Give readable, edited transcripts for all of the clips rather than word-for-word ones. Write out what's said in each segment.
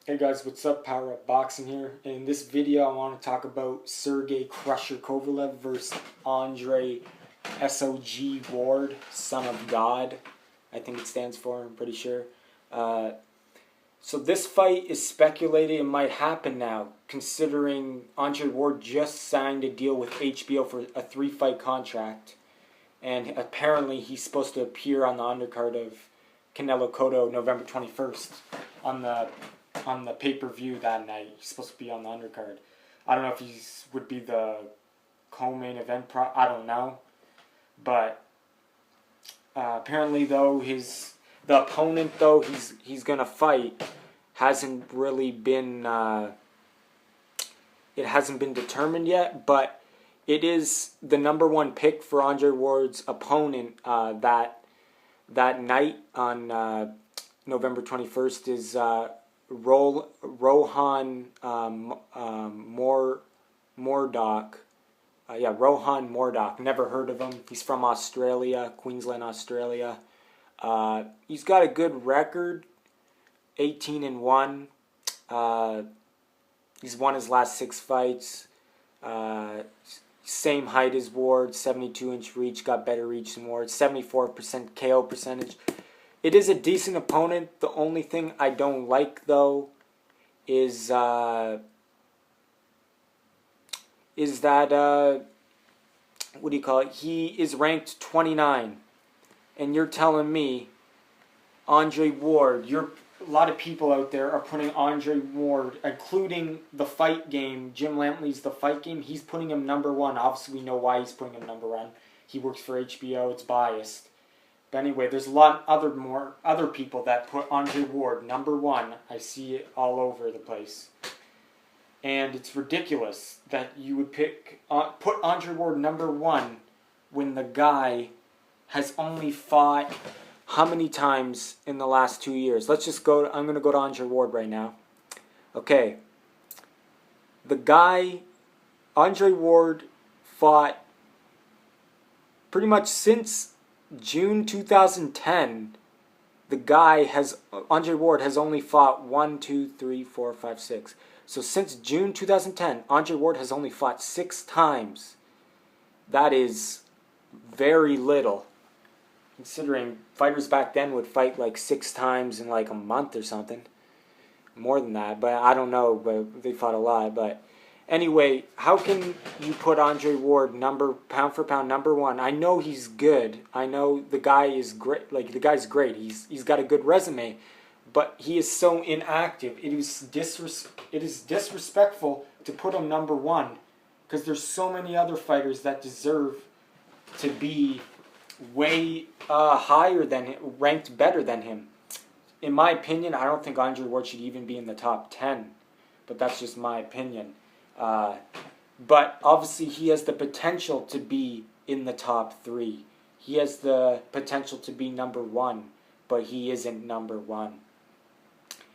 Hey guys, what's up? Power Up Boxing here. In this video I want to talk about Sergey Crusher Kovalev versus Andre SOG Ward, Son of God. I think it stands for, I'm pretty sure. So this fight is speculated it might happen now, considering Andre Ward just signed a deal with HBO for a 3-fight contract. And apparently he's supposed to appear on the undercard of Canelo Cotto November 21st on the pay-per-view that night. He's supposed to be on the undercard. I don't know if he would be the co-main event. I don't know, but apparently though the opponent though he's gonna fight hasn't really been it hasn't been determined yet, but it is the #1 pick for Andre Ward's opponent that night on November 21st is Rohan Mordock. Rohan Mordock. Never heard of him. He's from Australia, Queensland, Australia. He's got a good record, 18-1. He's won his last 6 fights. Same height as Ward, 72-inch reach, got better reach than Ward, 74% KO percentage. It is a decent opponent. The only thing I don't like, though, is that, what do you call it? He is ranked 29. And you're telling me, Andre Ward, a lot of people out there are putting Andre Ward, including the fight game, Jim Lampley's The Fight Game, he's putting him #1. Obviously, we know why he's putting him #1. He works for HBO, it's biased. But anyway, there's a lot other people that put Andre Ward #1. I see it all over the place. And it's ridiculous that you would put Andre Ward #1 when the guy has only fought how many times in the last 2 years? Let's just go. I'm going to go to Andre Ward right now. Okay. The guy, Andre Ward, fought pretty much since June 2010. Andre Ward has only fought 1, 2, 3, 4, 5, 6. So since June 2010, Andre Ward has only fought 6 times. That is very little, considering fighters back then would fight like 6 times in like a month or something. More than that, but I don't know, but they fought a lot. But anyway, how can you put Andre Ward pound for pound #1? I know he's good. I know the guy is great. Like, the guy's great. He's got a good resume, but he is so inactive. It is disrespectful to put him #1 because there's so many other fighters that deserve to be way higher than him, ranked better than him. In my opinion, I don't think Andre Ward should even be in the top 10, but that's just my opinion. But obviously he has the potential to be in the top 3. He has the potential to be #1, but he isn't #1.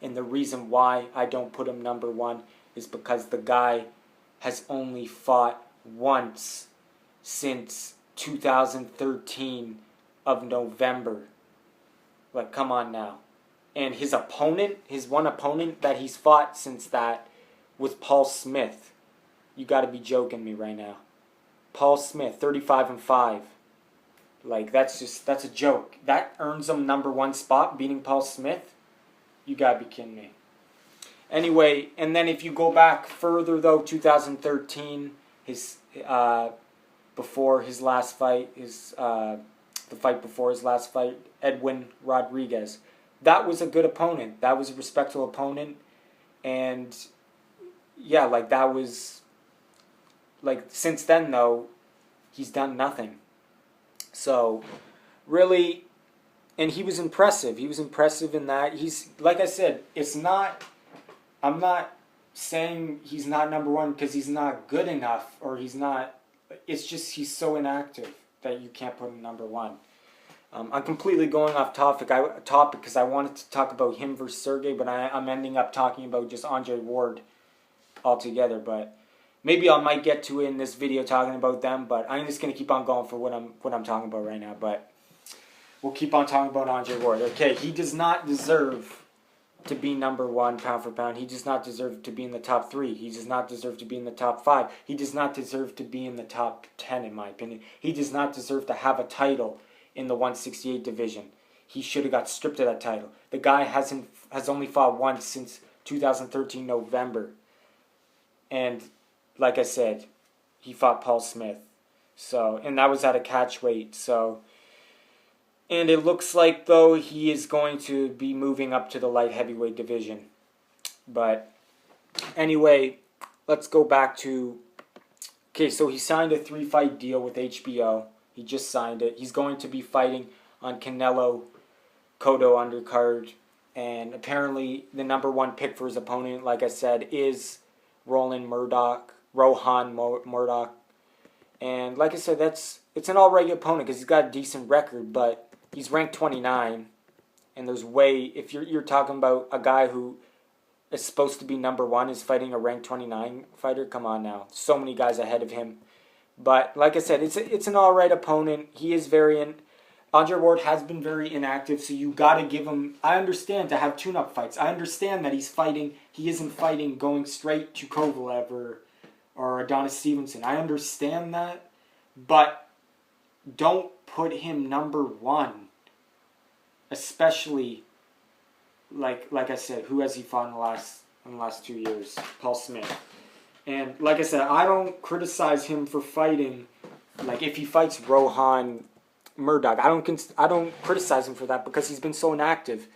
And the reason why I don't put him #1 is because the guy has only fought once since 2013 of November. Like, come on now. And his one opponent that he's fought since that was Paul Smith. You got to be joking me right now. Paul Smith, 35-5. Like, that's a joke. That earns him #1 spot, beating Paul Smith. You got to be kidding me. Anyway, and then if you go back further though, 2013, before his last fight, the fight before his last fight, Edwin Rodriguez. That was a good opponent. That was a respectable opponent. And yeah, like, that was, like, since then though, he's done nothing. So really, and he was impressive. He was impressive in that he's, like I said, I'm not saying he's not #1 because he's not good enough or he's not. It's just he's so inactive that you can't put him #1. I'm completely going off topic because I wanted to talk about him versus Sergey, but I'm ending up talking about just Andre Ward altogether. But maybe I might get to it in this video talking about them. But I'm just gonna keep on going for what I'm talking about right now. But we'll keep on talking about Andre Ward. Okay, he does not deserve to be number one pound for pound. He does not deserve to be in the top 3. He does not deserve to be in the top 5. He does not deserve to be in the top 10, in my opinion. He does not deserve to have a title in the 168 division. He should have got stripped of that title. The guy has only fought once since 2013 November. And like I said, he fought Paul Smith. So, and that was at a catch weight. So, and it looks like, though, he is going to be moving up to the light heavyweight division. But anyway, let's go back to... Okay, so he signed a 3-fight deal with HBO. He just signed it. He's going to be fighting on Canelo Cotto undercard. And apparently the number 1 pick for his opponent, like I said, is Rohan Murdoch. And like I said, it's an all-right opponent because he's got a decent record, but he's ranked 29, and there's if you're talking about a guy who is supposed to be number 1 is fighting a ranked 29 fighter. Come on now, so many guys ahead of him. But like I said, it's an all right opponent. He is Andre Ward has been very inactive, so you got to give him. I understand to have tune-up fights. I understand that he isn't fighting going straight to Kovalev or Adonis Stevenson. I understand that, but don't put him number 1, especially like I said, who has he fought in the last 2 years? Paul Smith. And like I said, I don't criticize him for fighting. Like if he fights Rohan Murdoch, I don't criticize him for that because he's been so inactive.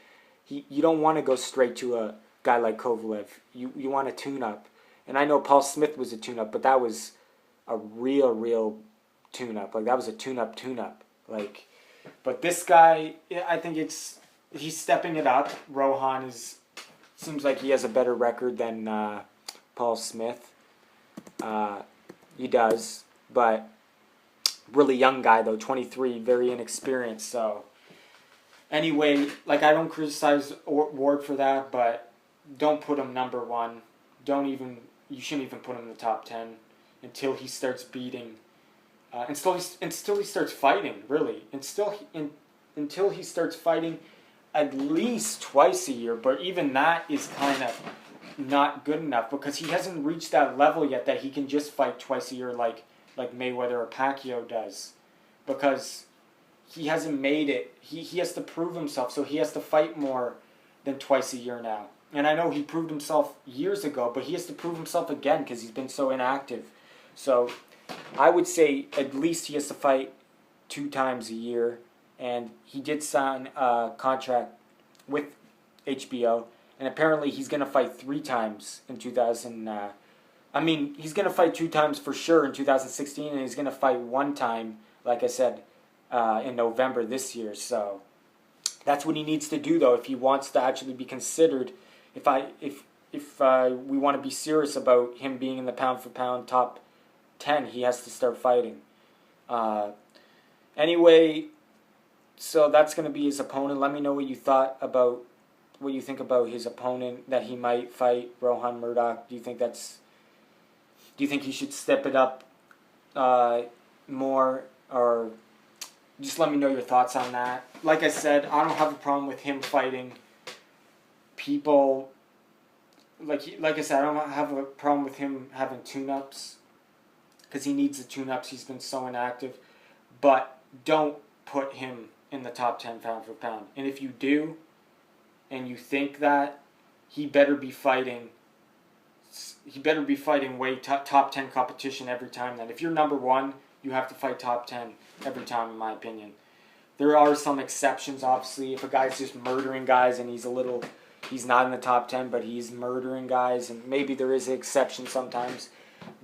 You don't want to go straight to a guy like Kovalev. You want a tune-up. And I know Paul Smith was a tune-up, but that was a real tune-up. Like that was a tune-up. Like, but this guy, I think he's stepping it up. Rohan seems like he has a better record than Paul Smith. He does, but really young guy though, 23, very inexperienced. So anyway, like I don't criticize Ward for that, but don't put him number 1. You shouldn't even put him in the top 10 until he starts beating. Until he starts fighting, really. Until he starts fighting at least twice a year. But even that is kind of not good enough because he hasn't reached that level yet that he can just fight twice a year like Mayweather or Pacquiao does. Because he hasn't made it. He has to prove himself, so he has to fight more than twice a year now. And I know he proved himself years ago, but he has to prove himself again because he's been so inactive. So I would say at least he has to fight 2 times a year. And he did sign a contract with HBO. And apparently he's going to fight 3 times in he's going to fight 2 times for sure in 2016. And he's going to fight 1 time, like I said, in November this year. So that's what he needs to do, though, if he wants to actually be considered. If we want to be serious about him being in the pound-for-pound top 10, he has to start fighting. Anyway, so that's going to be his opponent. Let me know what you think about his opponent that he might fight, Rohan Murdoch. Do you think he should step it up more, or just let me know your thoughts on that. Like I said, I don't have a problem with him fighting people. Like I said, I don't have a problem with him having tune-ups because he needs the tune-ups. He's been so inactive. But don't put him in the top 10 pound for pound. And if you do, and you think that, he better be fighting way top 10 competition every time. Then if you're number 1, you have to fight top 10 every time, in my opinion. There are some exceptions, obviously. If a guy's just murdering guys and he's not in the top 10, but he's murdering guys, and maybe there is an exception sometimes.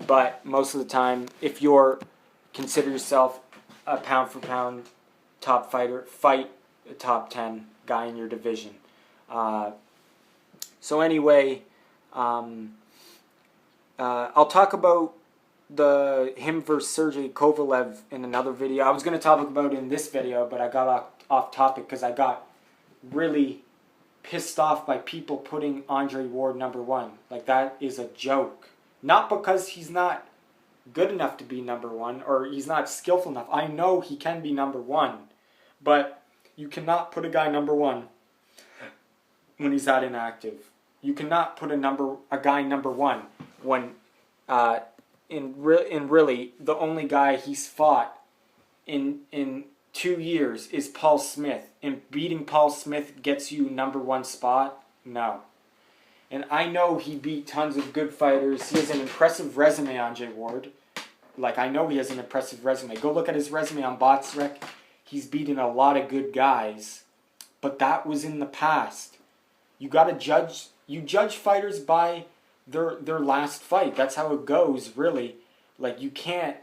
But most of the time, if consider yourself a pound for pound top fighter, fight a top 10 guy in your division. So anyway, I'll talk about him versus Sergey Kovalev in another video. I was going to talk about it in this video, but I got off topic because I got really pissed off by people putting Andre Ward number 1. Like, that is a joke. Not because he's not good enough to be number 1 or he's not skillful enough. I know he can be number 1, but you cannot put a guy number 1 when he's at inactive. You cannot put a guy number one when really the only guy he's fought in 2 years is Paul Smith. And beating Paul Smith gets you number one spot? No. And I know he beat tons of good fighters. He has an impressive resume, Andre Ward. Like, I know he has an impressive resume. Go look at his resume on BoxRec. He's beaten a lot of good guys. But that was in the past. You gotta judge. You judge fighters by their last fight. That's how it goes, really. Like, you can't.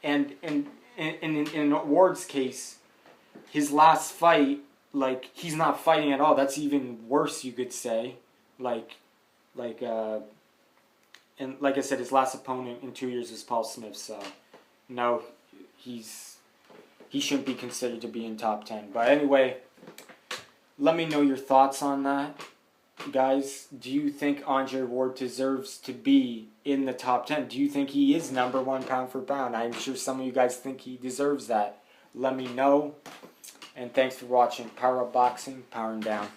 And in Ward's case, his last fight, like, he's not fighting at all. That's even worse, you could say. And like I said, his last opponent in 2 years was Paul Smith. So, no, he shouldn't be considered to be in top 10. But anyway, let me know your thoughts on that, guys. Do you think Andre Ward deserves to be in the top 10? Do you think he is number one pound for pound? I'm sure some of you guys think he deserves that. Let me know. And thanks for watching. Power Up Boxing, powering down.